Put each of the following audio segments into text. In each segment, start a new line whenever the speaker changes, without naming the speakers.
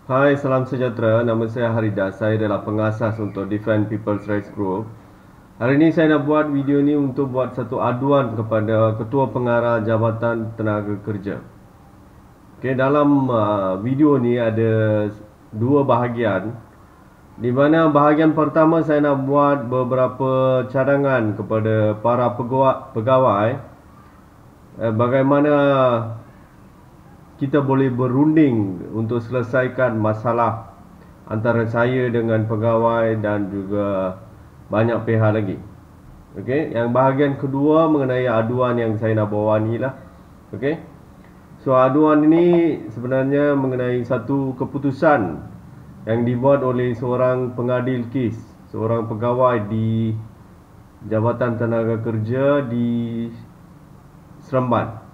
Hai, salam sejahtera. Nama saya Haridas. Saya adalah pengasas untuk Defend People's Rights Group. Hari ini saya nak buat video ni untuk buat satu aduan kepada Ketua Pengarah Jabatan Tenaga Kerja. Okey, dalam video ni ada dua bahagian. Di mana bahagian pertama saya nak buat beberapa cadangan kepada para pegawai bagaimana kita boleh berunding untuk selesaikan masalah antara saya dengan pegawai dan juga banyak pihak lagi. Okey, yang bahagian kedua mengenai aduan yang saya nak bawa ni lah. Okey. So aduan ini sebenarnya mengenai satu keputusan yang dibuat oleh seorang pengadil kes, seorang pegawai di Jabatan Tenaga Kerja di Seremban.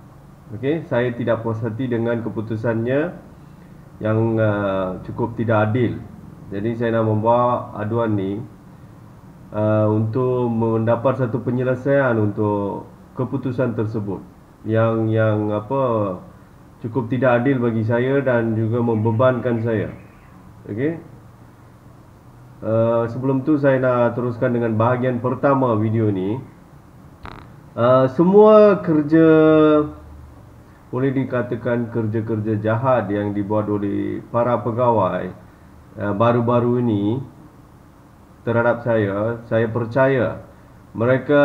Okey, saya tidak puas hati dengan keputusannya yang cukup tidak adil. Jadi saya nak membawa aduan ni untuk mendapat satu penyelesaian untuk keputusan tersebut yang cukup tidak adil bagi saya dan juga membebankan saya. Okey. Sebelum tu saya nak teruskan dengan bahagian pertama video ni. Semua kerja, boleh dikatakan kerja-kerja jahat yang dibuat oleh para pegawai baru-baru ini terhadap saya percaya mereka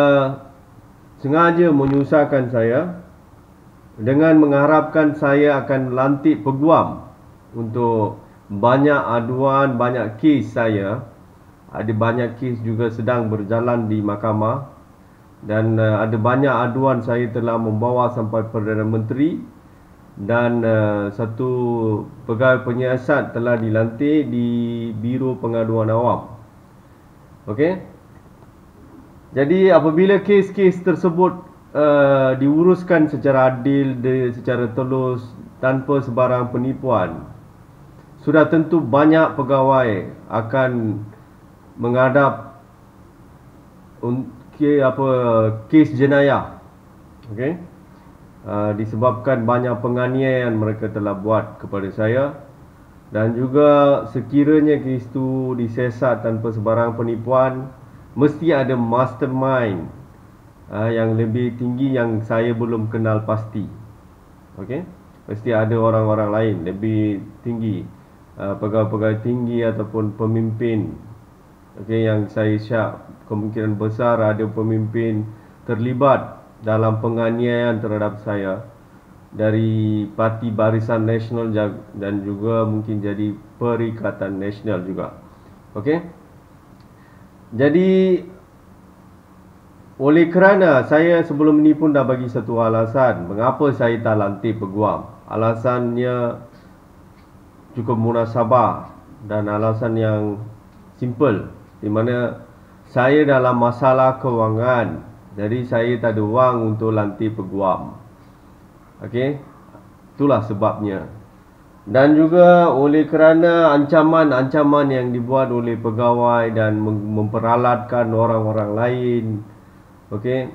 sengaja menyusahkan saya dengan mengharapkan saya akan lantik peguam untuk banyak aduan, banyak kes saya. Ada banyak kes juga sedang berjalan di mahkamah. Dan ada banyak aduan saya telah membawa sampai Perdana Menteri. Dan satu pegawai penyiasat telah dilantik di Biro Pengaduan Awam. Okey. Jadi apabila kes-kes tersebut diuruskan secara adil, secara telus, tanpa sebarang penipuan, sudah tentu banyak pegawai akan menghadap kes jenayah. Okey. Disebabkan banyak penganiayaan mereka telah buat kepada saya. Dan juga sekiranya kes itu disiasat tanpa sebarang penipuan, mesti ada mastermind yang lebih tinggi yang saya belum kenal pasti. Okey. Mesti ada orang-orang lain lebih tinggi, pegawai-pegawai tinggi ataupun pemimpin. Okey, yang saya syak kemungkinan besar ada pemimpin terlibat dalam penganiayaan terhadap saya dari Parti Barisan Nasional dan juga mungkin jadi Perikatan Nasional juga. Okey. Jadi oleh kerana saya sebelum ini pun dah bagi satu alasan mengapa saya tak lantik peguam. Alasannya cukup munasabah dan alasan yang simple, di mana saya dalam masalah kewangan. Jadi saya tak ada wang untuk lantik peguam. Okey. Itulah sebabnya. Dan juga oleh kerana ancaman-ancaman yang dibuat oleh pegawai dan memperalatkan orang-orang lain. Okey.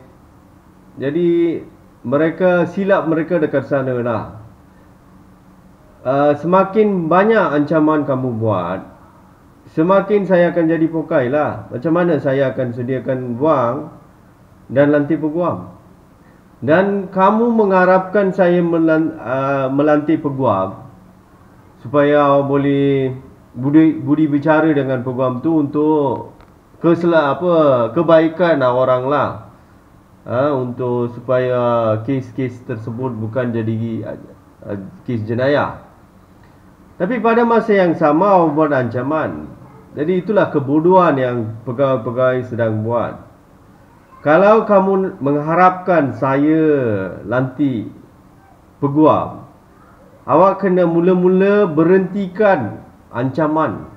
Jadi silap mereka dekat sana lah. Semakin banyak ancaman kamu buat, semakin saya akan jadi pokai lah. Macam mana saya akan sediakan wang dan lantik peguam? Dan kamu mengharapkan saya melantik peguam supaya boleh budi bicara dengan peguam tu untuk kebaikan orang lah. Untuk supaya kes-kes tersebut bukan jadi kes jenayah. Tapi pada masa yang sama buat ancaman. Jadi itulah kebodohan yang pegawai-pegawai sedang buat. Kalau kamu mengharapkan saya lantik peguam, awak kena mula-mula berhentikan ancaman.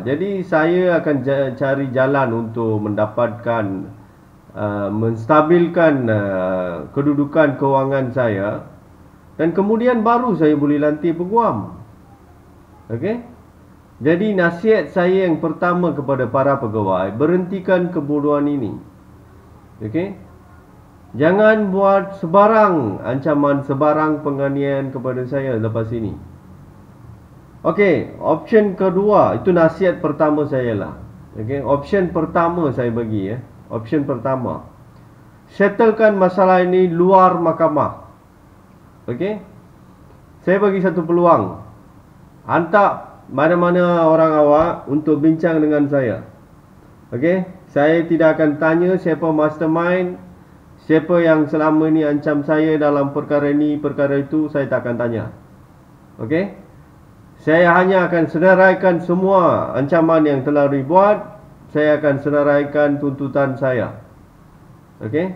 Jadi saya akan cari jalan untuk mendapatkan menstabilkan kedudukan kewangan saya. Dan kemudian baru saya boleh lantik peguam. Okey. Jadi nasihat saya yang pertama kepada para pegawai, berhentikan kebodohan ini. Okey. Jangan buat sebarang ancaman, sebarang penganiayaan kepada saya lepas ini. Okey, option kedua, itu nasihat pertama saya lah. Okey, option pertama saya bagi Option pertama, settlekan masalah ini luar mahkamah. Okey, saya bagi satu peluang. Hantar mana-mana orang awak untuk bincang dengan saya. Okey, saya tidak akan tanya siapa mastermind, siapa yang selama ini ancam saya dalam perkara ini, perkara itu, saya tak akan tanya. Okey, saya hanya akan senaraikan semua ancaman yang telah dibuat. Saya akan senaraikan tuntutan saya. Okey,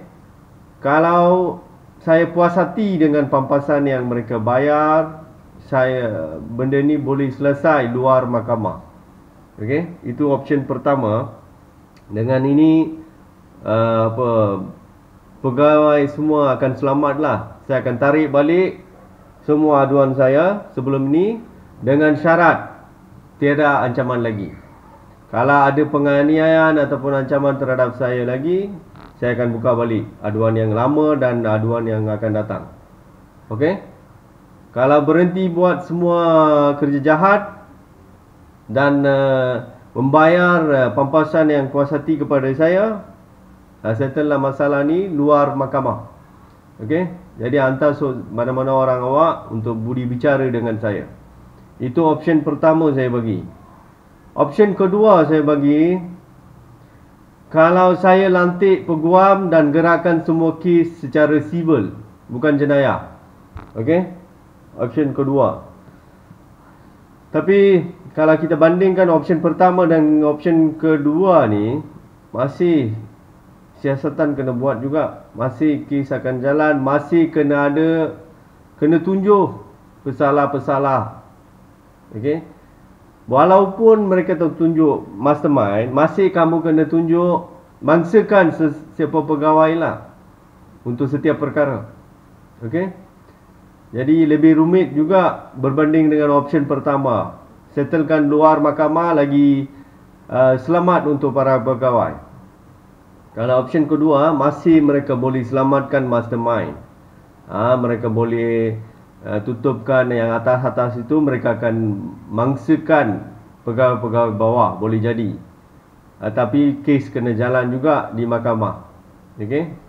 kalau saya puas hati dengan pampasan yang mereka bayar, benda ni boleh selesai luar mahkamah. Okey, itu option pertama. Dengan ini pegawai semua akan selamatlah. Saya akan tarik balik semua aduan saya sebelum ni dengan syarat tiada ancaman lagi. Kalau ada penganiayaan ataupun ancaman terhadap saya lagi, saya akan buka balik aduan yang lama dan aduan yang akan datang. Okey? Kalau berhenti buat semua kerja jahat dan membayar pampasan yang puas hati kepada saya, settlelah masalah ni luar mahkamah. Okey? Jadi hantar mana-mana orang awak untuk budi bicara dengan saya. Itu option pertama saya bagi. Option kedua saya bagi, kalau saya lantik peguam dan gerakkan semua kes secara sivil, bukan jenayah. Okey? Option kedua. Tapi kalau kita bandingkan option pertama dan option kedua ni, masih siasatan kena buat juga. Masih kes akan jalan, masih kena tunjuk pesalah-pesalah. Okey. Walaupun mereka tunjuk mastermind, masih kamu kena tunjuk, mangsakan siapa pegawai lah untuk setiap perkara. Okey. Jadi lebih rumit juga berbanding dengan option pertama. Settlekan luar mahkamah lagi selamat untuk para pegawai. Kalau option kedua, masih mereka boleh selamatkan mastermind. Mereka boleh tutupkan yang atas-atas itu, mereka akan mangsakan pegawai-pegawai bawah, boleh jadi. Tapi kes kena jalan juga di mahkamah. Okey.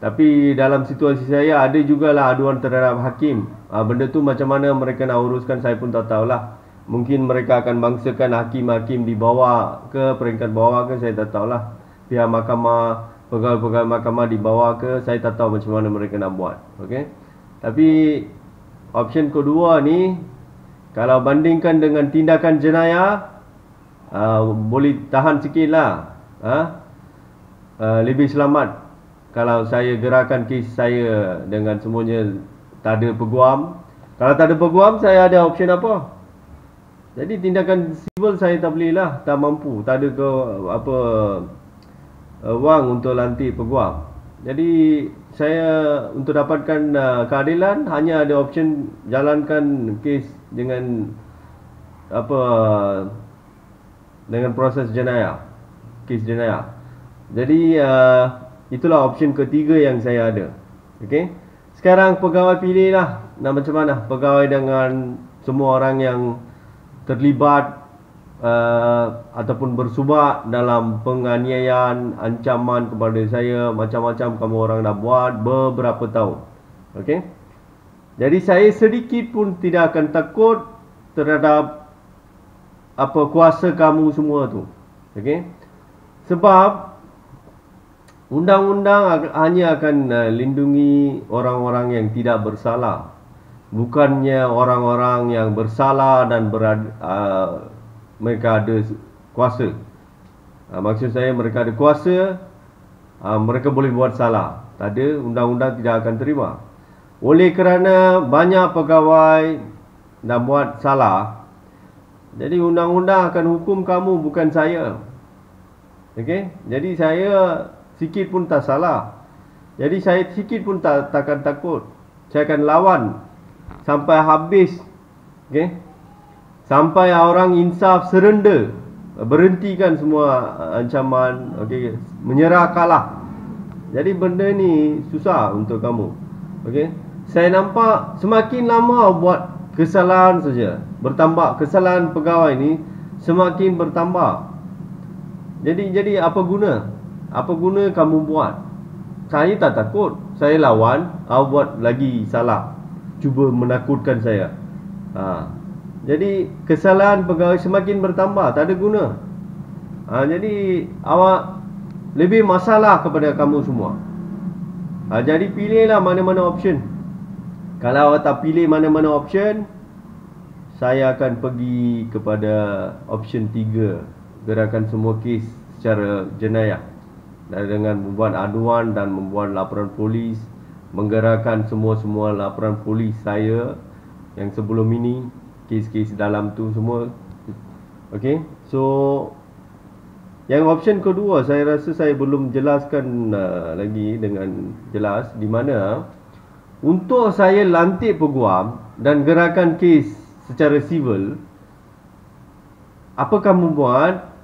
Tapi dalam situasi saya ada jugalah aduan terhadap hakim. Benda tu macam mana mereka nak uruskan saya pun tak tahulah. Mungkin mereka akan mangsakan hakim-hakim di bawah ke, peringkat bawah ke, saya tak tahulah. Pihak mahkamah, pegawai-pegawai mahkamah di bawah ke, saya tak tahu macam mana mereka nak buat. Okey. Tapi option kedua ni, kalau bandingkan dengan tindakan jenayah, boleh tahan sikit lah. Lebih selamat kalau saya gerakkan kes saya dengan semuanya tak ada peguam. Kalau tak ada peguam, saya ada option apa? Jadi tindakan sivil saya tak boleh lah, tak mampu, tak ada wang untuk lantik peguam. Jadi saya untuk dapatkan keadilan hanya ada option jalankan kes dengan dengan proses jenayah, kes jenayah. Jadi itulah option ketiga yang saya ada. Okey. Sekarang pegawai pilihlah nak macam mana pegawai dengan semua orang yang terlibat ataupun bersubak dalam penganiayaan, ancaman kepada saya, macam-macam kamu orang dah buat beberapa tahun. Okey. Jadi saya sedikit pun tidak akan takut terhadap kuasa kamu semua tu. Okey. Sebab undang-undang hanya akan lindungi orang-orang yang tidak bersalah, bukannya orang-orang yang bersalah dan mereka ada kuasa. Maksud saya mereka ada kuasa, mereka boleh buat salah. Tak ada, undang-undang tidak akan terima. Oleh kerana banyak pegawai dah buat salah, jadi undang-undang akan hukum kamu, bukan saya. Okey? Jadi saya sikit pun tak salah. Jadi saya sikit pun takkan takut. Saya akan lawan sampai habis. Okey? Sampai orang insaf serenda, berhentikan semua ancaman, okey, menyerah kalah. Jadi benda ni susah untuk kamu. Okey? Saya nampak semakin lama buat kesalahan saja bertambah. Kesalahan pegawai ni semakin bertambah. Jadi apa guna? Apa guna kamu buat? Saya tak takut. Saya lawan, awak buat lagi salah, cuba menakutkan saya. Jadi kesalahan pegawai semakin bertambah, tak ada guna. Jadi awak lebih masalah kepada kamu semua. Jadi pilihlah mana-mana option. Kalau awak tak pilih mana-mana option, saya akan pergi kepada option 3, gerakan semua kes secara jenayah, dan dengan membuat aduan dan membuat laporan polis, menggerakkan semua laporan polis saya yang sebelum ini, kes-kes dalam tu semua. Okey, so yang option kedua saya rasa saya belum jelaskan lagi dengan jelas, di mana untuk saya lantik peguam dan gerakan kes secara civil, apa kamu buat?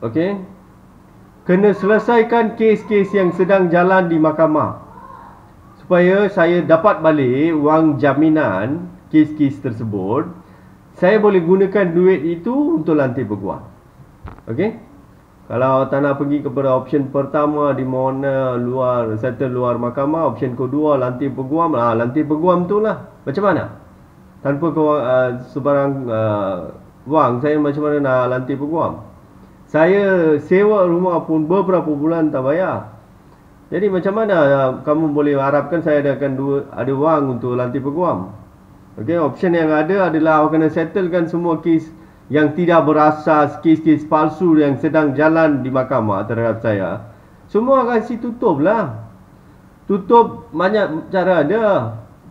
Okey, kena selesaikan kes-kes yang sedang jalan di mahkamah, supaya saya dapat balik wang jaminan kes-kes tersebut. Saya boleh gunakan duit itu untuk lantik peguam. Okey, kalau tak nak pergi kepada option pertama di mana settle luar mahkamah, option kedua lantik peguam. Lantik peguam tu lah. Macam mana? Tanpa sebarang wang, saya macam mana nak lantik peguam? Saya sewa rumah pun beberapa bulan tak bayar. Jadi macam mana kamu boleh harapkan saya ada wang untuk lantik peguam? Okey, option yang ada adalah awak kena settlekan semua kes yang tidak berasas, kes-kes palsu yang sedang jalan di mahkamah terhadap saya. Semua akan tutup lah. Tutup banyak cara ada.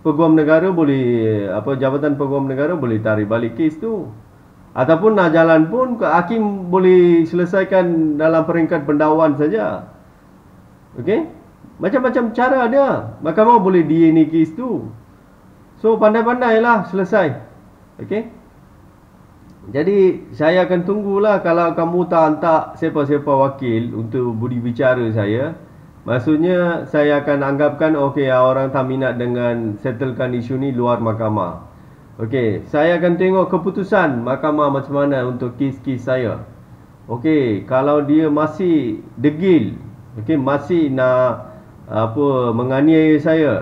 Peguam negara boleh, Jabatan Peguam Negara boleh tarik balik kes tu. Ataupun nak jalan pun, hakim boleh selesaikan dalam peringkat pendakwan saja. Okey? Macam-macam cara ada. Mahkamah boleh DNA kes tu. So, pandai-pandailah selesai. Okey? Jadi, saya akan tunggulah kalau kamu tak hantar siapa-siapa wakil untuk budi bicara saya. Maksudnya, saya akan anggapkan, okey, orang tak minat dengan settlekan isu ni luar mahkamah. Okey, saya akan tengok keputusan mahkamah macam mana untuk kes-kes saya. Okey, kalau dia masih degil, okey, masih nak menganiaya saya,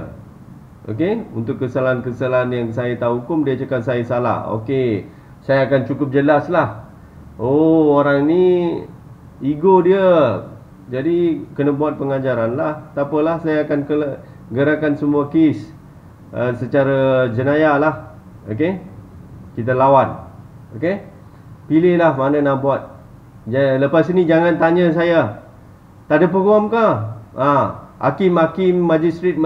okey, untuk kesalahan-kesalahan yang saya tahu hukum, dia cakap saya salah. Okey, saya akan cukup jelas lah. Oh, orang ni ego dia, jadi kena buat pengajaran lah. Tak apalah, saya akan gerakan semua kes secara jenayah lah. Okey, kita lawan. Okey, pilihlah mana nak buat. Lepas ini jangan tanya saya, tak ada peguam ke? Hakim-hakim, majistret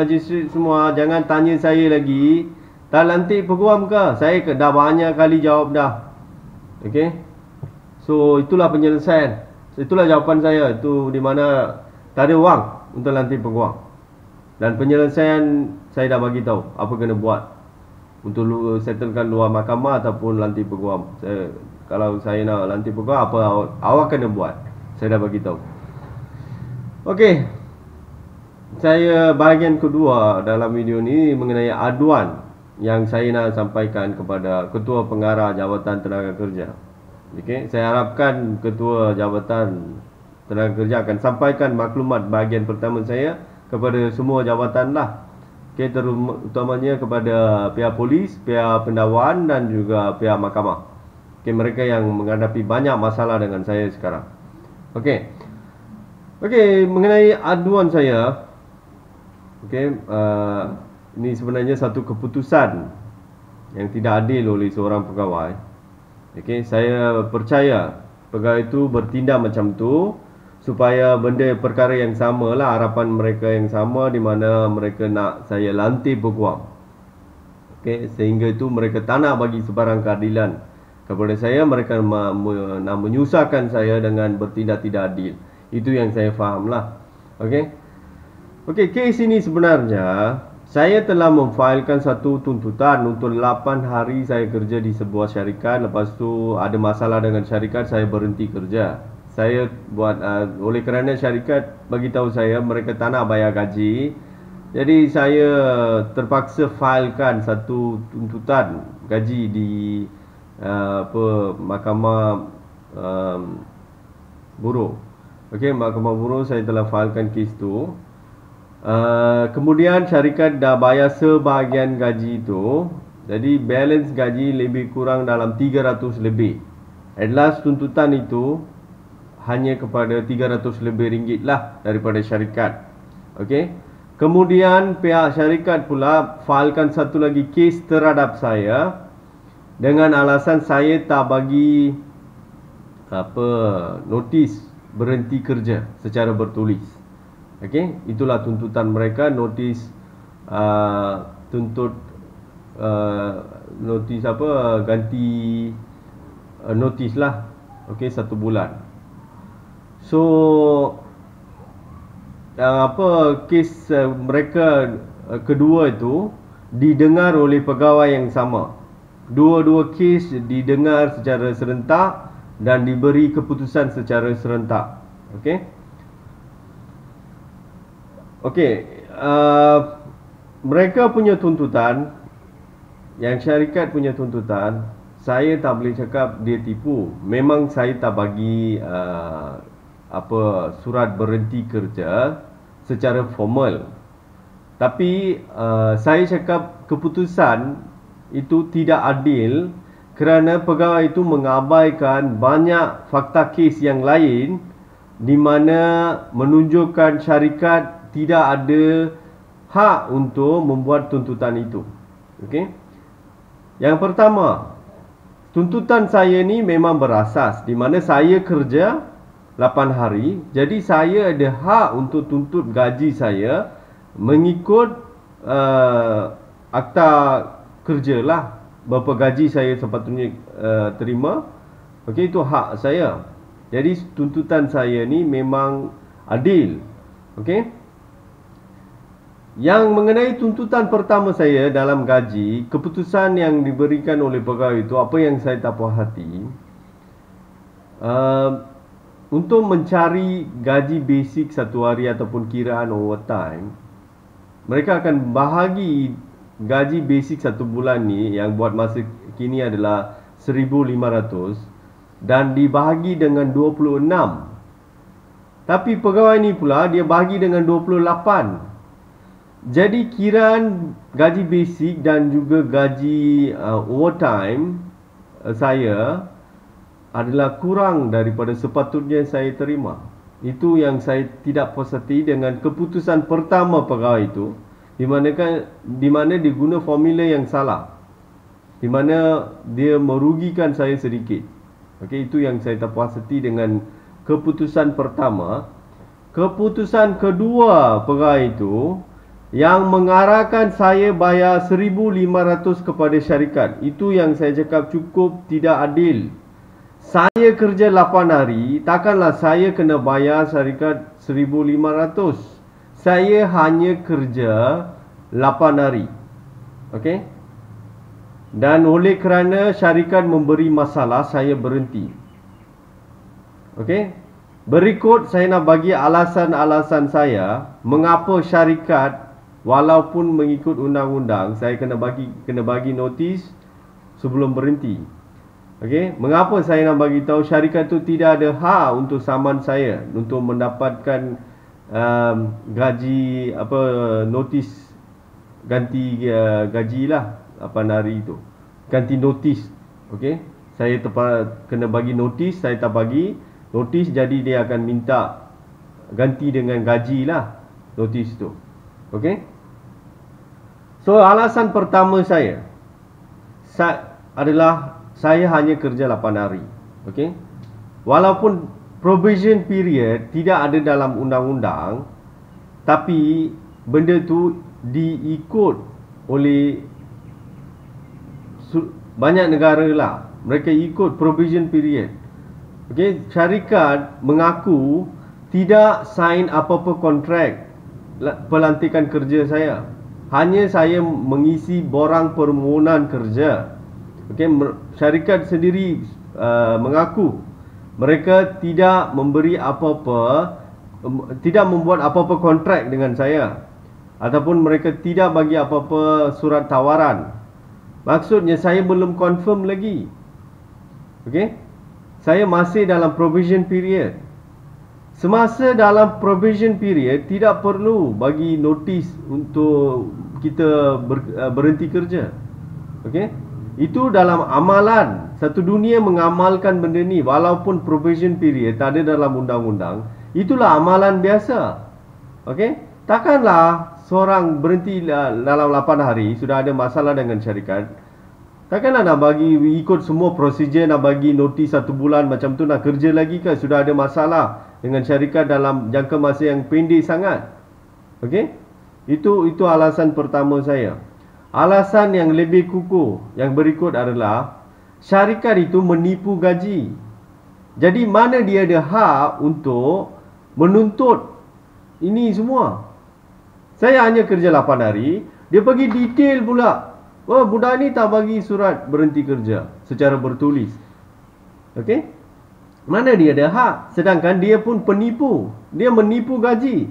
semua, jangan tanya saya lagi, tak lantik peguam ke? Saya dah banyak kali jawab dah. Okey, so itulah penyelesaian. Itulah jawapan saya. Itu di mana tak ada wang untuk lantik peguam. Dan penyelesaian saya dah bagi tahu apa kena buat untuk settlekan luar mahkamah ataupun lantik peguam. Kalau saya nak lantik peguam, apa awak kena buat, saya dah bagi tahu. Okey, saya bahagian kedua dalam video ni mengenai aduan yang saya nak sampaikan kepada Ketua Pengarah Jabatan Tenaga Kerja. Okey, saya harapkan Ketua Jabatan Tenaga Kerja akan sampaikan maklumat bahagian pertama saya kepada semua jabatan lah. Okay, terutamanya kepada pihak polis, pihak pendakwaan dan juga pihak mahkamah. Okay, mereka yang menghadapi banyak masalah dengan saya sekarang. Okay, mengenai aduan saya, ini sebenarnya satu keputusan yang tidak adil oleh seorang pegawai. Okay, saya percaya pegawai itu bertindak macam tu supaya benda perkara yang sama lah, harapan mereka yang sama, di mana mereka nak saya lantik peguam. Okey, sehingga itu mereka tak nak bagi sebarang keadilan kepada saya. Mereka nak menyusahkan saya dengan bertindak tidak adil. Itu yang saya faham lah. Okey, kes ini sebenarnya saya telah memfailkan satu tuntutan untuk 8 hari saya kerja di sebuah syarikat. Lepas tu ada masalah dengan syarikat, saya berhenti kerja. Saya buat oleh kerana syarikat bagi tahu saya mereka tak nak bayar gaji, Jadi saya terpaksa filekan satu tuntutan gaji di Mahkamah Buruh. Okey, Mahkamah Buruh saya telah filekan kes tu. Kemudian syarikat dah bayar sebahagian gaji itu. Jadi balance gaji lebih kurang dalam 300 lebih. At last tuntutan itu hanya kepada 300 lebih ringgit lah daripada syarikat. Okey. Kemudian pihak syarikat pula filekan satu lagi kes terhadap saya dengan alasan saya tak bagi notis berhenti kerja secara bertulis. Okey, itulah tuntutan mereka, notis notis ganti notis lah. Okey, 1 bulan. So kes mereka kedua itu didengar oleh pegawai yang sama. Dua-dua kes didengar secara serentak dan diberi keputusan secara serentak. Okey. Okey, mereka punya tuntutan, yang syarikat punya tuntutan, saya tak boleh cakap dia tipu. Memang saya tak bagi surat berhenti kerja secara formal. Tapi saya cakap keputusan itu tidak adil kerana pegawai itu mengabaikan banyak fakta kes yang lain di mana menunjukkan syarikat tidak ada hak untuk membuat tuntutan itu. Okey. Yang pertama, tuntutan saya ni memang berasas di mana saya kerja 8 hari. Jadi saya ada hak untuk tuntut gaji saya mengikut akta kerja lah. Berapa gaji saya sepatutnya terima. Okey, itu hak saya. Jadi tuntutan saya ni memang adil. Okey. Yang mengenai tuntutan pertama saya dalam gaji, keputusan yang diberikan oleh pegawai itu, apa yang saya tak puas hati, untuk mencari gaji basic satu hari ataupun kiraan overtime, mereka akan bahagi gaji basic satu bulan ni yang buat masa kini adalah 1,500 dan dibahagi dengan 26. Tapi pegawai ni pula dia bahagi dengan 28. Jadi kiraan gaji basic dan juga gaji overtime saya adalah kurang daripada sepatutnya saya terima. Itu yang saya tidak puas hati dengan keputusan pertama pegawai itu, di mana dia guna formula yang salah, di mana dia merugikan saya sedikit. Okey, itu yang saya tak puas hati dengan keputusan pertama. Keputusan kedua pegawai itu yang mengarahkan saya bayar 1,500 kepada syarikat. Itu yang saya cakap cukup tidak adil. Saya kerja 8 hari, takkanlah saya kena bayar syarikat 1,500. Saya hanya kerja 8 hari. Okey? Dan oleh kerana syarikat memberi masalah, saya berhenti. Okey? Berikut saya nak bagi alasan-alasan saya mengapa syarikat, walaupun mengikut undang-undang, saya kena bagi notis sebelum berhenti. Okey, mengapa saya nak bagi tahu syarikat tu tidak ada hak untuk saman saya untuk mendapatkan gaji notis ganti gaji lah 8 hari itu. Ganti notis. Okey, saya kena bagi notis, saya tak bagi notis, jadi dia akan minta ganti dengan gaji lah notis tu. Okey. So alasan pertama saya adalah saya hanya kerja 8 hari. Okey. Walaupun provision period tidak ada dalam undang-undang, tapi benda tu diikut oleh banyak negara lah. Mereka ikut provision period. Okey, syarikat mengaku tidak sign apa-apa kontrak pelantikan kerja saya. Hanya saya mengisi borang permohonan kerja. Okey, syarikat sendiri mengaku mereka tidak memberi apa-apa, tidak membuat apa-apa kontrak dengan saya. ataupun mereka tidak bagi apa-apa surat tawaran. Maksudnya saya belum confirm lagi. Okey? Saya masih dalam provision period. Semasa dalam provision period, tidak perlu bagi notis untuk kita berhenti kerja. Okey? Itu dalam amalan. Satu dunia mengamalkan benda ni. Walaupun provision period tak ada dalam undang-undang, itulah amalan biasa. Okey? Takkanlah seorang berhenti dalam 8 hari, sudah ada masalah dengan syarikat. Takkanlah nak bagi ikut semua prosedur, nak bagi notis 1 bulan macam tu, nak kerja lagi ke? Sudah ada masalah dengan syarikat dalam jangka masa yang pendek sangat. Okey? Itu alasan pertama saya. Alasan yang lebih kukuh yang berikut adalah syarikat itu menipu gaji. Jadi mana dia ada hak untuk menuntut ini semua? Saya hanya kerja 8 hari, dia pergi detail pula. Oh, budak ni tak bagi surat berhenti kerja secara bertulis. Okey? Mana dia ada hak? Sedangkan dia pun penipu. Dia menipu gaji.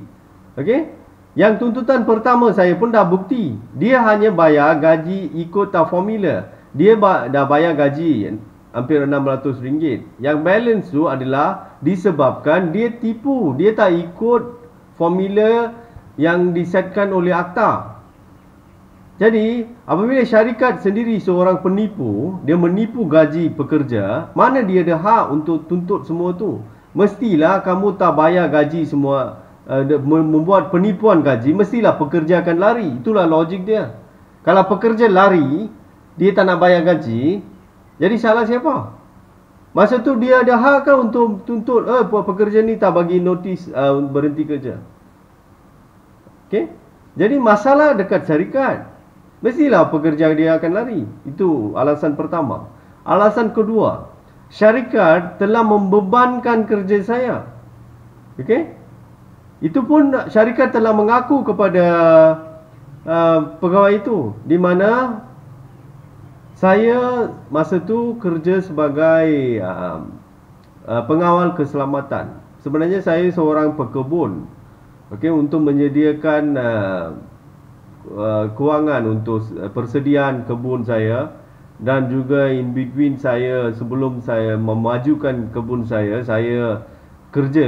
Okey? Yang tuntutan pertama saya pun dah bukti. Dia hanya bayar gaji ikut formula. Dia dah bayar gaji hampir RM600. Yang balance tu adalah disebabkan dia tipu. Dia tak ikut formula yang disetkan oleh akta. Jadi, apabila syarikat sendiri seorang penipu, dia menipu gaji pekerja, mana dia ada hak untuk tuntut semua tu? Mestilah kamu tak bayar gaji semua, membuat penipuan gaji, mestilah pekerja akan lari. Itulah logik dia. Kalau pekerja lari, dia tak nak bayar gaji, jadi salah siapa? Masa tu dia ada hak ke untuk tuntut, pekerja ni tak bagi notis berhenti kerja? Okay? Jadi masalah dekat syarikat. Mestilah pekerja dia akan lari. Itu alasan pertama. Alasan kedua, syarikat telah membebankan kerja saya. Okey? Itu pun syarikat telah mengaku kepada pegawai itu, di mana saya masa tu kerja sebagai pengawal keselamatan. Sebenarnya saya seorang pekebun. Okey, untuk menyediakan kewangan untuk persediaan kebun saya, dan juga in between saya, sebelum saya memajukan kebun saya kerja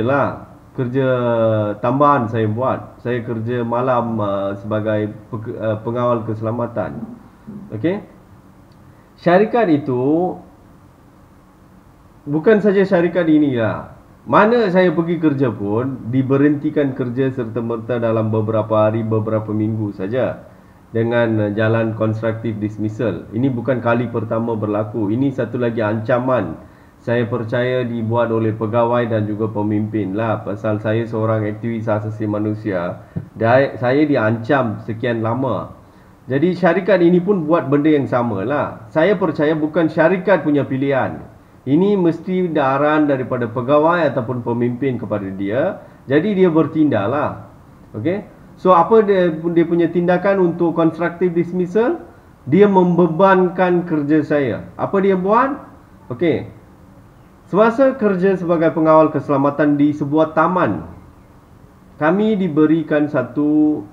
tambahan saya buat. Saya kerja malam sebagai pengawal keselamatan. Okey? Syarikat itu bukan saja syarikat inilah. Mana saya pergi kerja pun diberhentikan kerja serta-merta dalam beberapa hari, beberapa minggu saja dengan jalan constructive dismissal. Ini bukan kali pertama berlaku. Ini satu lagi ancaman. Saya percaya dibuat oleh pegawai dan juga pemimpin lah. Pasal saya seorang aktivis hak asasi manusia, saya diancam sekian lama. Jadi syarikat ini pun buat benda yang sama lah. Saya percaya bukan syarikat punya pilihan. Ini mesti arahan daripada pegawai ataupun pemimpin kepada dia. Jadi dia bertindak lah. Okay? So apa dia punya tindakan untuk constructive dismissal? Dia membebankan kerja saya. Apa dia buat? Okay. Semasa kerja sebagai pengawal keselamatan di sebuah taman, kami diberikan satu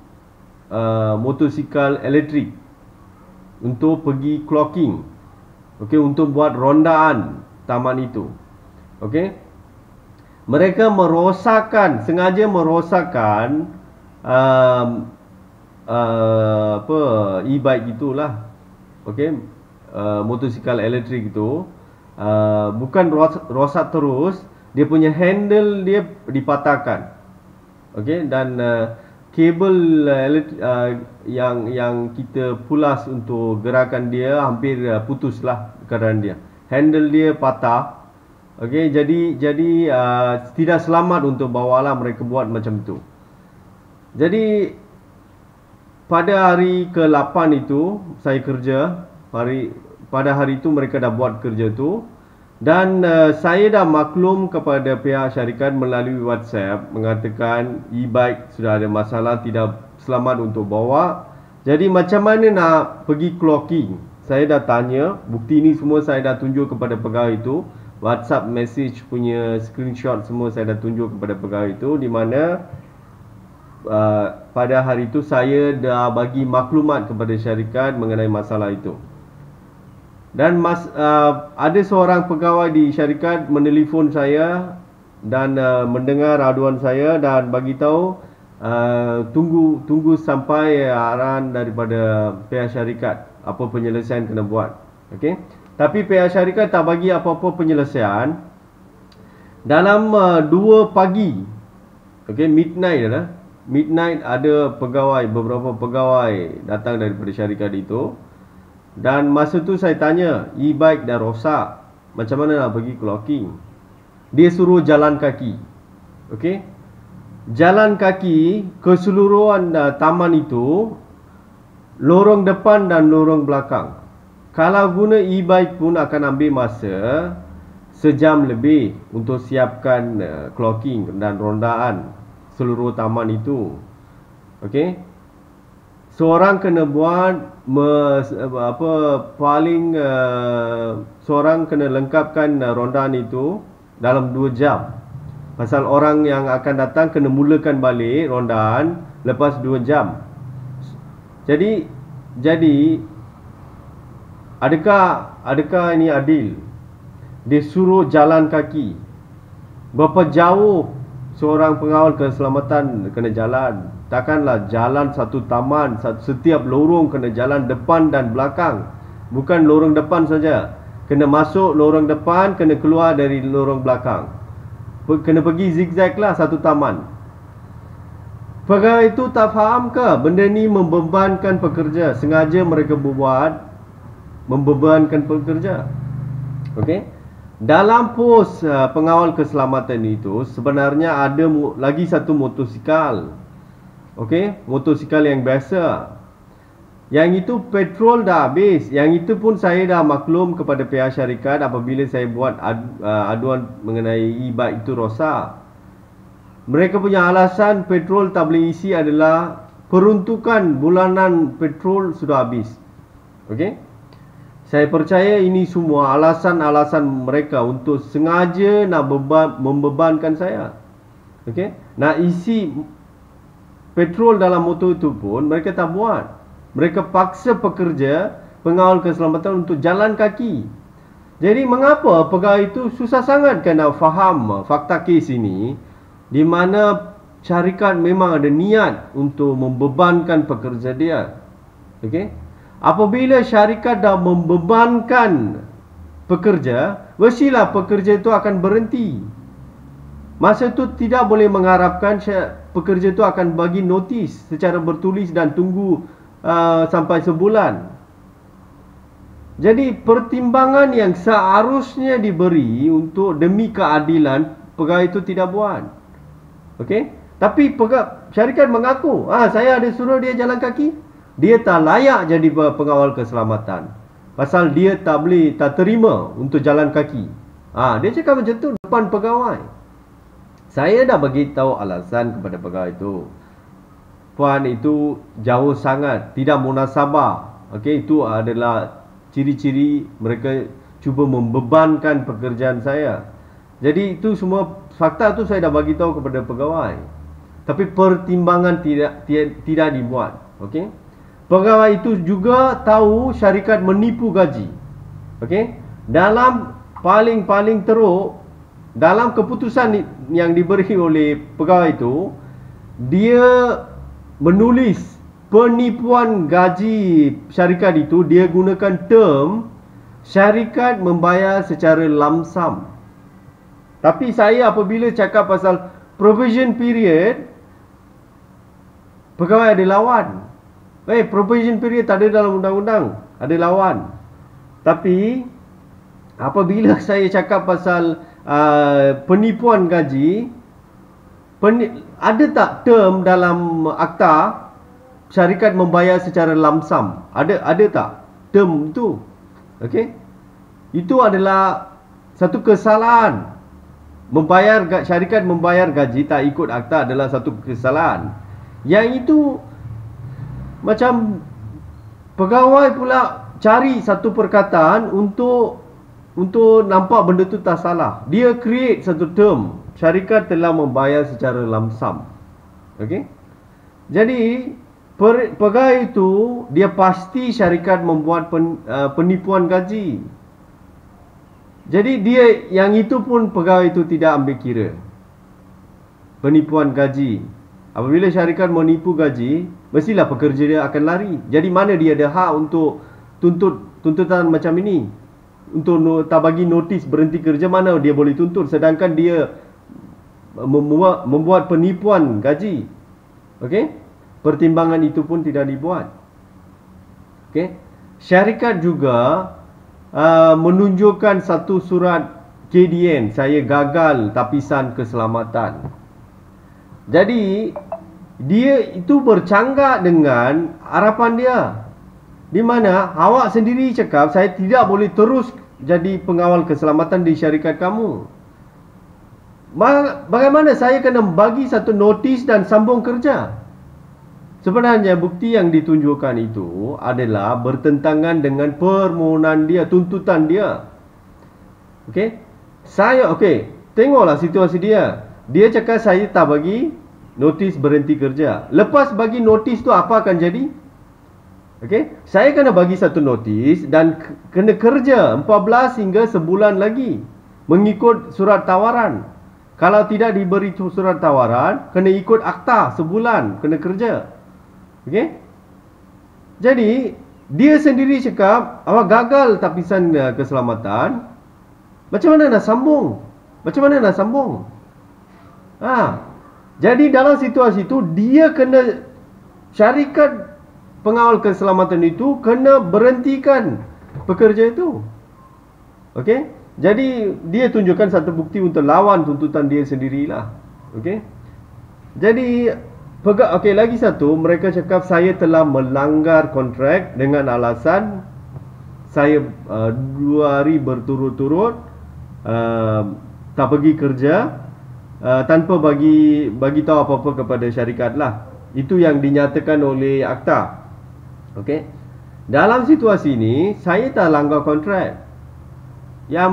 motosikal elektrik untuk pergi clocking. Okay, untuk buat rondaan taman itu. Okey. Mereka sengaja merosakkan e-bike itulah. Okey. Motosikal elektrik itu bukan rosak terus, dia punya handle dia dipatahkan. Okey, dan kabel yang kita pulas untuk gerakan dia hampir putuslah keadaan dia. Handle dia patah. Okey, jadi tidak selamat untuk bawalah mereka buat macam tu. Jadi pada hari ke-8 itu saya kerja, pada hari itu mereka dah buat kerja tu, dan saya dah maklum kepada pihak syarikat melalui WhatsApp mengatakan e-bike sudah ada masalah, tidak selamat untuk bawa. Jadi macam mana nak pergi clocking? Saya dah tanya, bukti ni semua saya dah tunjuk kepada pegawai itu. WhatsApp message punya screenshot semua saya dah tunjuk kepada pegawai itu, di mana pada hari itu saya dah bagi maklumat kepada syarikat mengenai masalah itu. Dan ada seorang pegawai di syarikat menelefon saya dan mendengar aduan saya dan bagi tahu tunggu sampai arahan daripada pihak syarikat apa penyelesaian kena buat. Okey. Tapi pihak syarikat tak bagi apa-apa penyelesaian. Dalam 2 pagi, okey, midnight ada beberapa pegawai datang daripada syarikat itu. Dan masa tu saya tanya, e-bike dah rosak, macam mana nak pergi clocking? Dia suruh jalan kaki. Okey. Jalan kaki keseluruhan taman itu, lorong depan dan lorong belakang. Kalau guna e-bike pun akan ambil masa sejam lebih untuk siapkan clocking dan rondaan seluruh taman itu. Okey. Seorang kena buat seorang kena lengkapkan rondaan itu dalam 2 jam. Pasal orang yang akan datang kena mulakan balik rondaan lepas 2 jam. Jadi adakah ini adil? Dia suruh jalan kaki. Berapa jauh seorang pengawal keselamatan kena jalan? Takkanlah jalan satu taman, setiap lorong kena jalan depan dan belakang. Bukan lorong depan saja. Kena masuk lorong depan, kena keluar dari lorong belakang. Kena pergi zigzag lah satu taman. Pegawai itu tak faham ke? Benda ni membebankan pekerja. Sengaja mereka buat membebankan pekerja. Okey. Dalam pos pengawal keselamatan itu sebenarnya ada lagi satu motosikal. Okey, motosikal yang biasa. Yang itu petrol dah habis. Yang itu pun saya dah maklum kepada pihak syarikat apabila saya buat aduan mengenai e-bike itu rosak. Mereka punya alasan petrol tak boleh isi adalah peruntukan bulanan petrol sudah habis. Okey. Saya percaya ini semua alasan-alasan mereka untuk sengaja nak membebankan saya. Okey. Nak isi petrol dalam motor itu pun mereka tak buat. Mereka paksa pekerja pengawal keselamatan untuk jalan kaki. Jadi mengapa pegawai itu susah sangat kena faham fakta kes ini, di mana syarikat memang ada niat untuk membebankan pekerja dia. Okey. Apabila syarikat dah membebankan pekerja, mestilah pekerja itu akan berhenti. Masa itu tidak boleh mengharapkan pekerja itu akan bagi notis secara bertulis dan tunggu sampai sebulan. Jadi pertimbangan yang seharusnya diberi untuk demi keadilan, pegawai itu tidak buat. Okey? Tapi syarikat mengaku, saya ada suruh dia jalan kaki. Dia tak layak jadi pengawal keselamatan. Pasal dia tak terima untuk jalan kaki. Dia cakap macam tu depan pegawai. Saya dah bagi tahu alasan kepada pegawai itu. Puan, itu jauh sangat, tidak munasabah. Okey, itu adalah ciri-ciri mereka cuba membebankan pekerjaan saya. Jadi itu semua fakta tu saya dah bagi tahu kepada pegawai. Tapi pertimbangan tidak dibuat. Okey? Pegawai itu juga tahu syarikat menipu gaji. Okey? Dalam paling teruk, dalam keputusan yang diberi oleh pegawai itu, dia menulis penipuan gaji syarikat itu, dia gunakan term syarikat membayar secara lump sum. Tapi saya apabila cakap pasal provision period, pegawai ada lawan. Provision period tak ada dalam undang-undang, ada lawan. Tapi apabila saya cakap pasal penipuan gaji, ada tak term dalam akta syarikat membayar secara lump sum? Ada tak term tu? Okey. Itu adalah satu kesalahan. Syarikat membayar gaji tak ikut akta adalah satu kesalahan. Yang itu macam pegawai pula cari satu perkataan untuk nampak benda tu tak salah. Dia create satu term, syarikat telah membayar secara lump sum. Okey? Jadi pegawai itu dia pasti syarikat membuat penipuan gaji. Jadi dia yang itu pun pegawai itu tidak ambil kira penipuan gaji. Apabila syarikat menipu gaji, mestilah pekerja dia akan lari. Jadi mana dia ada hak untuk tuntutan macam ini? Untuk tak bagi notis berhenti kerja, mana dia boleh tuntut, sedangkan dia membuat penipuan gaji. Okey? Pertimbangan itu pun tidak dibuat. Okey? Syarikat juga menunjukkan satu surat KDN, saya gagal tapisan keselamatan. Jadi dia itu bercanggah dengan harapan dia, di mana awak sendiri cakap saya tidak boleh terus jadi pengawal keselamatan di syarikat kamu. Bagaimana saya kena bagi satu notis dan sambung kerja? Sebenarnya bukti yang ditunjukkan itu adalah bertentangan dengan permohonan dia, tuntutan dia. Okey? Tengoklah situasi dia. Dia cakap saya tak bagi notis berhenti kerja. Lepas bagi notis tu apa akan jadi? Okey? Saya kena bagi satu notis dan kena kerja 14 hingga sebulan lagi mengikut surat tawaran. Kalau tidak diberi surat tawaran, kena ikut akta sebulan, kena kerja. Okey? Jadi, dia sendiri cakap, awak gagal tapisan keselamatan. Macam mana nak sambung? Jadi dalam situasi itu, dia kena, syarikat pengawal keselamatan itu kena berhentikan pekerja itu. Okey? Jadi dia tunjukkan satu bukti untuk lawan tuntutan dia sendirilah. Okey? Jadi lagi satu, mereka cakap saya telah melanggar kontrak dengan alasan saya 2 hari berturut-turut tak pergi kerja tanpa bagi tahu apa-apa kepada syarikat lah. Itu yang dinyatakan oleh akta. Okey. Dalam situasi ini saya tak langgar kontrak. Yang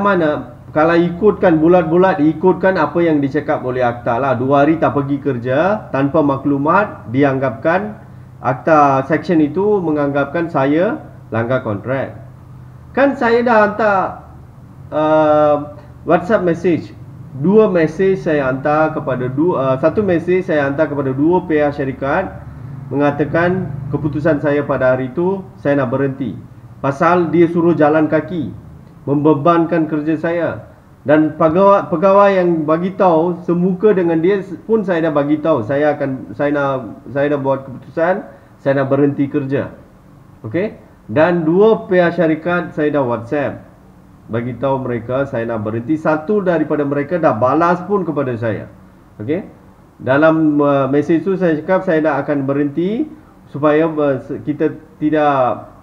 mana kalau ikutkan bulat-bulat, ikutkan apa yang dicakap oleh akta lah. 2 hari tak pergi kerja tanpa maklumat, dianggapkan akta section itu menganggapkan saya langgar kontrak. Kan saya dah hantar WhatsApp message. 2 message saya hantar kepada satu message saya hantar kepada 2 pihak syarikat mengatakan keputusan saya pada hari itu saya nak berhenti. Pasal dia suruh jalan kaki, membebankan kerja saya. Dan pegawai yang bagi tahu semuka dengan dia pun saya dah bagi tahu saya dah buat keputusan saya nak berhenti kerja. Okey? Dan 2 pihak syarikat saya dah WhatsApp bagi tahu mereka saya nak berhenti. Satu daripada mereka dah balas pun kepada saya. Okey? Dalam mesej tu saya cakap saya dah akan berhenti supaya kita tidak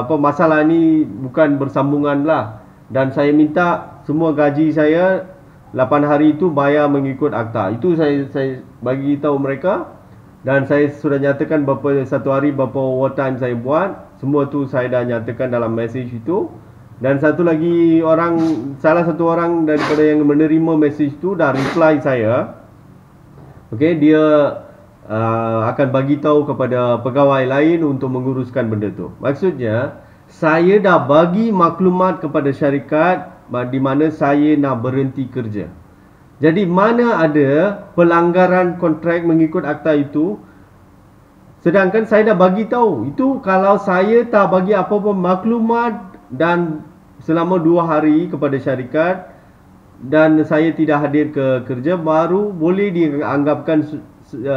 masalah ni bukan bersambungan lah. Dan saya minta semua gaji saya 8 hari itu bayar mengikut akta. Itu saya bagi tahu mereka. Dan saya sudah nyatakan satu hari berapa overtime saya buat. Semua tu saya dah nyatakan dalam mesej itu. Dan salah satu orang daripada yang menerima mesej tu dah reply saya. Okey, dia akan bagi tahu kepada pegawai lain untuk menguruskan benda tu. Maksudnya, saya dah bagi maklumat kepada syarikat di mana saya nak berhenti kerja. Jadi mana ada pelanggaran kontrak mengikut akta itu, sedangkan saya dah bagi tahu. Itu kalau saya tak bagi apa-apa maklumat dan selama 2 hari kepada syarikat dan saya tidak hadir ke kerja, baru boleh dianggapkan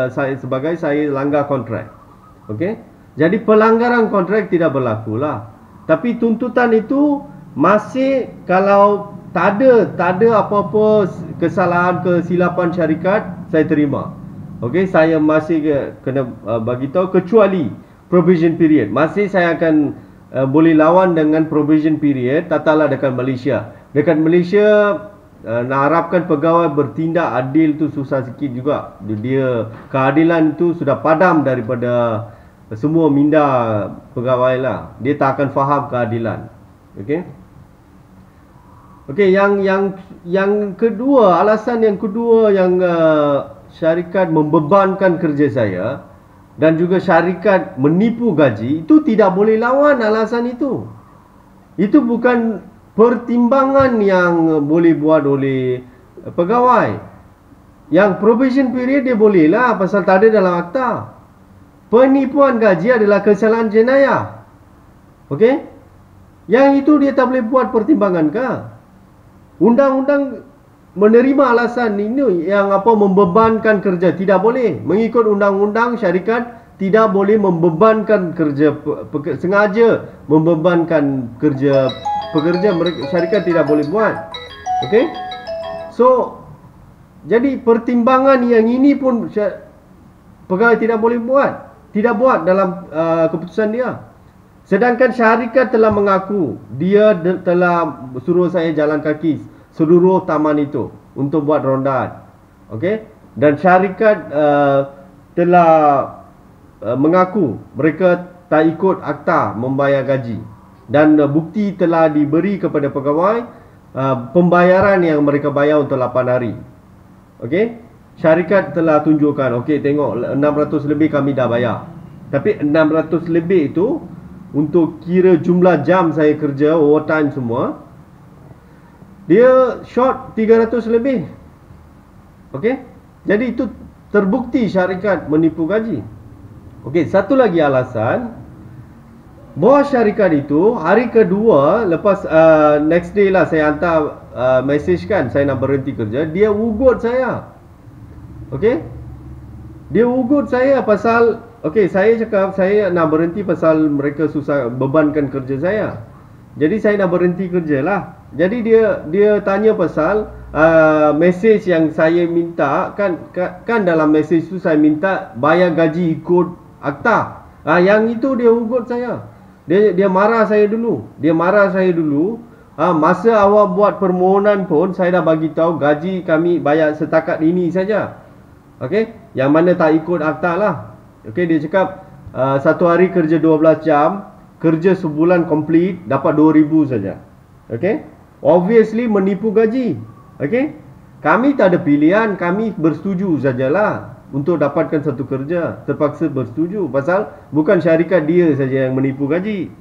saya sebagai saya langgar kontrak. Okey? Jadi pelanggaran kontrak tidak berlaku lah. Tapi tuntutan itu masih kalau tak ada apa-apa kesalahan, kesilapan syarikat, saya terima. Okey, saya masih kena bagi tahu kecuali provision period. Masih saya akan boleh lawan dengan provision period tatkala dekat Malaysia. Dekat Malaysia nak harapkan pegawai bertindak adil tu susah sikit juga. Dia keadilan tu sudah padam daripada semua minda pegawai lah. Dia tak akan faham keadilan. Okey. Okey, yang kedua, alasan yang kedua yang syarikat membebankan kerja saya dan juga syarikat menipu gaji, itu tidak boleh lawan alasan itu. Itu bukan pertimbangan yang boleh buat oleh pegawai. Yang probation period dia boleh lah, pasal tak ada dalam akta. Penipuan gaji adalah kesalahan jenayah. Okey? Yang itu dia tak boleh buat pertimbangan ke? Undang-undang menerima alasan ini yang apa membebankan kerja, tidak boleh. Mengikut undang-undang, syarikat tidak boleh membebankan kerja, sengaja membebankan kerja pekerja. Syarikat tidak boleh buat. Okey? So, jadi pertimbangan yang ini pun pegawai tidak boleh buat, tidak buat dalam keputusan dia. Sedangkan syarikat telah mengaku dia telah suruh saya jalan kaki seluruh taman itu untuk buat rondaan. Okey? Dan syarikat telah mengaku mereka tak ikut akta membayar gaji. Dan bukti telah diberi kepada pegawai pembayaran yang mereka bayar untuk 8 hari. Okey? Syarikat telah tunjukkan, okey, tengok 600 lebih kami dah bayar. Tapi 600 lebih itu untuk kira jumlah jam saya kerja, overtime semua, dia short 300 lebih. Okey? Jadi itu terbukti syarikat menipu gaji. Okey, satu lagi alasan, bos syarikat itu hari kedua lepas next day lah saya hantar message kan saya nak berhenti kerja, dia ugut saya. Okey? Dia ugut saya pasal, okey, saya cakap saya nak berhenti pasal mereka susah bebankan kerja saya. Jadi saya nak berhenti kerja lah. Jadi dia tanya pasal message yang saya minta kan dalam message tu saya minta bayar gaji ikut akta. Yang itu dia ugut saya. Dia marah saya dulu. Dia marah saya dulu. Masa awak buat permohonan pun saya dah bagi tahu gaji kami bayar setakat ini saja. Okey, yang mana tak ikut akta lah. Okey, dia cakap satu hari kerja 12 jam, kerja sebulan complete dapat 2,000 saja. Okey, obviously menipu gaji. Okey, kami tak ada pilihan, kami bersetuju sajalah untuk dapatkan satu kerja, terpaksa bersetuju pasal bukan syarikat dia saja yang menipu gaji.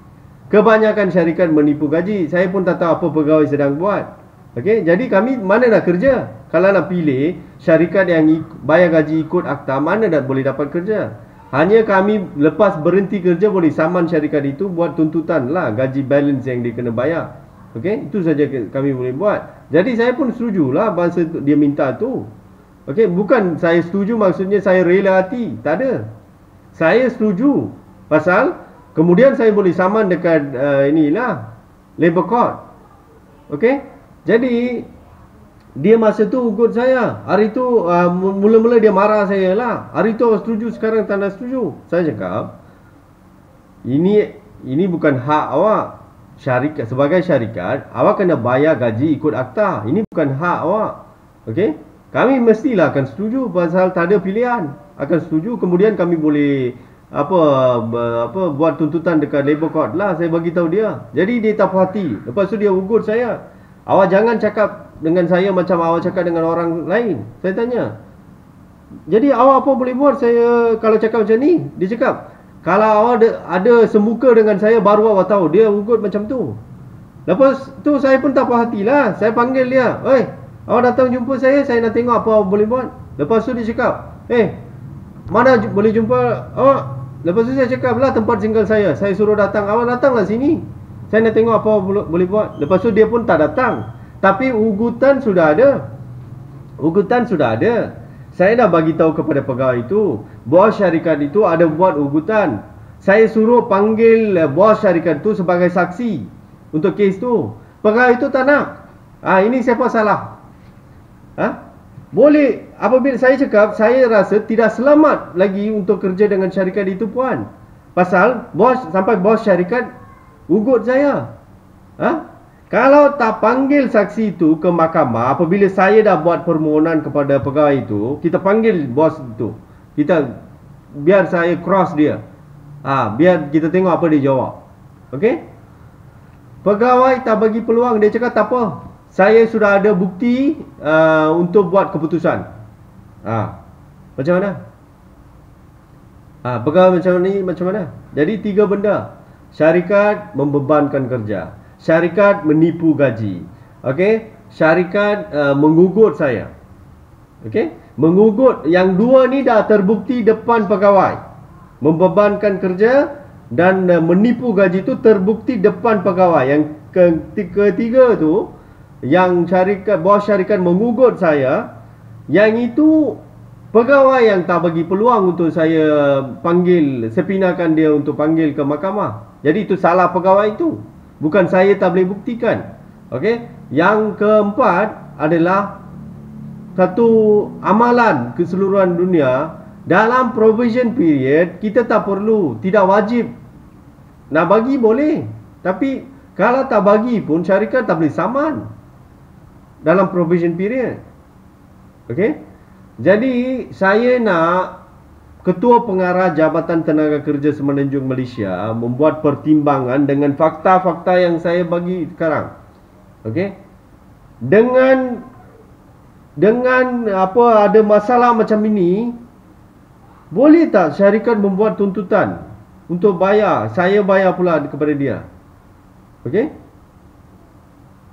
Kebanyakan syarikat menipu gaji. Saya pun tak tahu apa pegawai sedang buat. Okey, jadi kami mana nak kerja? Kalau nak pilih syarikat yang bayar gaji ikut akta, mana dah boleh dapat kerja? Hanya kami lepas berhenti kerja boleh saman syarikat itu buat tuntutan lah gaji balance yang dia kena bayar. Okey, itu saja kami boleh buat. Jadi saya pun setujulah bahasa dia minta tu. Okey, bukan saya setuju maksudnya saya rela hati, tak ada. Saya setuju pasal kemudian saya boleh saman dekat inilah Labour Court. Okey, jadi dia masa tu ugut saya. Hari tu mula-mula dia marah saya lah. Hari tu awak setuju, sekarang tak nak setuju. Saya cakap, ini bukan hak awak. Syarikat, sebagai syarikat, awak kena bayar gaji ikut akta. Ini bukan hak awak. Okey? Kami mestilah akan setuju pasal tak ada pilihan. Akan setuju, kemudian kami boleh buat tuntutan dekat Labour Court lah. Saya bagi tahu dia. Jadi dia tak puas hati. Lepas tu dia ugut saya. Awak jangan cakap dengan saya macam awak cakap dengan orang lain. Saya tanya, jadi awak apa boleh buat saya kalau cakap macam ni? Dia cakap, kalau awak ada semuka dengan saya baru awak tahu. Dia ugut macam tu. Lepas tu saya pun tak puas hati lah. Saya panggil dia, oi, awak datang jumpa saya nak tengok apa awak boleh buat. Lepas tu dia cakap, mana boleh jumpa awak? Lepas tu saya cakap lah tempat tinggal saya suruh datang. Awak datanglah sini, saya nak tengok apa boleh buat. Lepas tu dia pun tak datang. Tapi ugutan sudah ada. Ugutan sudah ada. Saya dah bagi tahu kepada pegawai itu, bos syarikat itu ada buat ugutan. Saya suruh panggil bos syarikat itu sebagai saksi untuk kes tu. Pegawai itu tak nak. Ini siapa salah? Boleh. Apabila saya cakap, saya rasa tidak selamat lagi untuk kerja dengan syarikat itu puan. Pasal sampai bos syarikat ugut saya. Kalau tak panggil saksi itu ke mahkamah, apabila saya dah buat permohonan kepada pegawai itu, kita panggil bos itu. Biar saya cross dia. Biar kita tengok apa dia jawab. Okey? Pegawai tak bagi peluang, dia cakap tak apa. Saya sudah ada bukti untuk buat keputusan. Macam mana? Pegawai macam ni macam mana? Jadi 3 benda. Syarikat membebankan kerja, syarikat menipu gaji, okey, syarikat mengugut saya. Okey, mengugut. Yang dua ni dah terbukti depan pegawai. Membebankan kerja dan menipu gaji tu terbukti depan pegawai. Yang ketiga tu, yang bos syarikat mengugut saya, yang itu pegawai yang tak bagi peluang untuk saya panggil, sepinakan dia untuk panggil ke mahkamah. Jadi itu salah pegawai itu, bukan saya tak boleh buktikan. Okey. Yang keempat adalah satu amalan keseluruhan dunia. Dalam provision period, kita tak perlu, tidak wajib. Nak bagi boleh, tapi kalau tak bagi pun syarikat tak boleh saman dalam provision period. Okey. Jadi saya nak Ketua Pengarah Jabatan Tenaga Kerja Semenanjung Malaysia membuat pertimbangan dengan fakta-fakta yang saya bagi sekarang. Okey. Dengan apa, ada masalah macam ini, boleh tak syarikat membuat tuntutan untuk bayar, saya bayar pula kepada dia. Okey.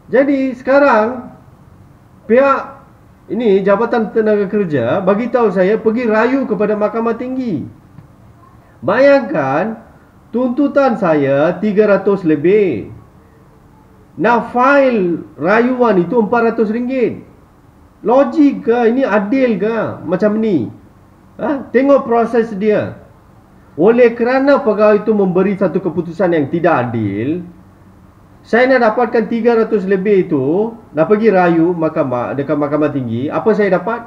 Jadi sekarang pihak ini Jabatan Tenaga Kerja bagi tahu saya pergi rayu kepada Mahkamah Tinggi. Bayangkan tuntutan saya 300 lebih. Nak file rayuan itu RM400. Logik ke? Ini adil ke macam ni? Tengok proses dia. Oleh kerana pegawai itu memberi satu keputusan yang tidak adil, saya nak dapatkan 300 lebih itu, nak pergi rayu mahkamah, dekat Mahkamah Tinggi. Apa saya dapat?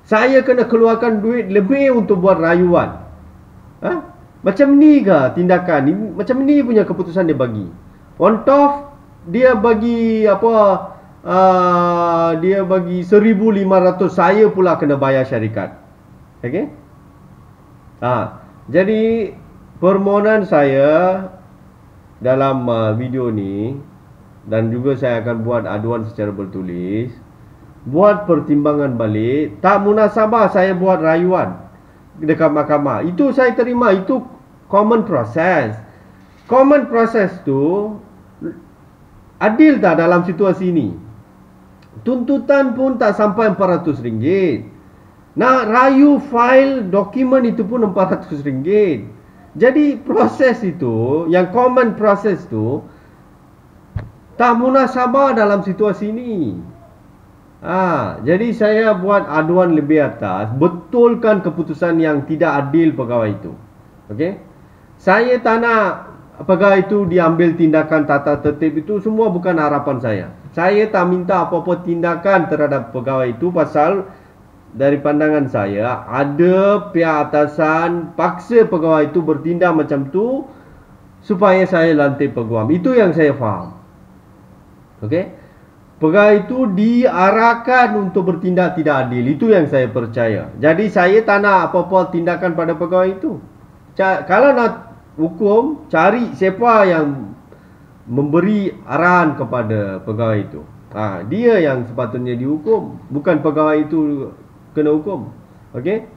Saya kena keluarkan duit lebih untuk buat rayuan. Macam ni ke tindakan? Macam ni punya keputusan dia bagi. On top, dia bagi apa? Dia bagi 1,500, saya pula kena bayar syarikat. Okey? Jadi permohonan saya dalam video ni, dan juga saya akan buat aduan secara bertulis, buat pertimbangan balik. Tak munasabah saya buat rayuan dekat mahkamah. Itu saya terima, itu common process. Common process tu adil tak dalam situasi ini? Tuntutan pun tak sampai RM400. Nak rayu file dokumen itu pun RM400. Jadi proses itu, yang common process tu, tak munasabah dalam situasi ini. Jadi saya buat aduan lebih atas, betulkan keputusan yang tidak adil pegawai itu. Okey? Saya tak nak pegawai itu diambil tindakan tata tertib, itu semua bukan harapan saya. Saya tak minta apa-apa tindakan terhadap pegawai itu, pasal dari pandangan saya, ada pihak atasan paksa pegawai itu bertindak macam tu supaya saya lantik peguam. Itu yang saya faham. Okey? Pegawai itu diarahkan untuk bertindak tidak adil. Itu yang saya percaya. Jadi saya tak nak apa-apa tindakan pada pegawai itu. Kalau nak hukum, cari siapa yang memberi arahan kepada pegawai itu. Dia yang sepatutnya dihukum, bukan pegawai itu kena hukum. Okey?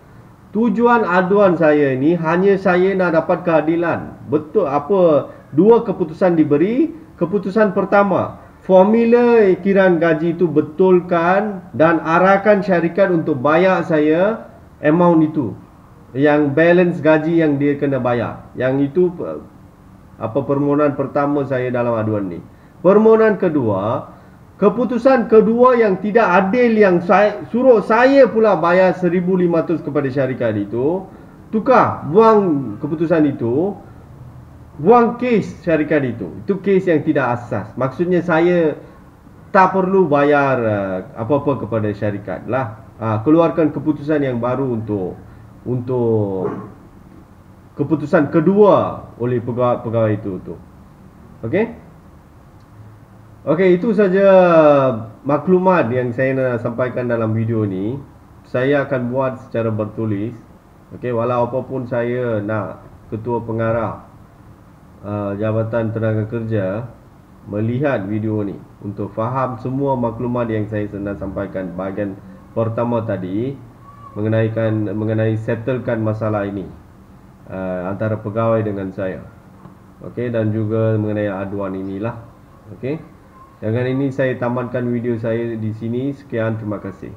Tujuan aduan saya ni hanya saya nak dapat keadilan. Betul apa? Dua keputusan diberi. Keputusan pertama, formula kiraan gaji itu betulkan dan arahkan syarikat untuk bayar saya amount itu. Yang balance gaji yang dia kena bayar. Yang itu permohonan pertama saya dalam aduan ni. Permohonan kedua, keputusan kedua yang tidak adil, yang suruh saya pula bayar 1,500 kepada syarikat itu, tukar, buang keputusan itu, buang kes syarikat itu. Itu kes yang tidak asas. Maksudnya saya tak perlu bayar apa-apa kepada syarikat lah. Keluarkan keputusan yang baru untuk keputusan kedua oleh pegawai itu. Okey? Okey, itu saja maklumat yang saya nak sampaikan dalam video ni. Saya akan buat secara bertulis. Okey, walau apapun saya nak Ketua Pengarah Jabatan Tenaga Kerja melihat video ni untuk faham semua maklumat yang saya nak sampaikan. Bahagian pertama tadi, mengenai settlekan masalah ini antara pegawai dengan saya. Okey, dan juga mengenai aduan inilah. Okey. Dengan ini saya tamatkan video saya di sini. Sekian, terima kasih.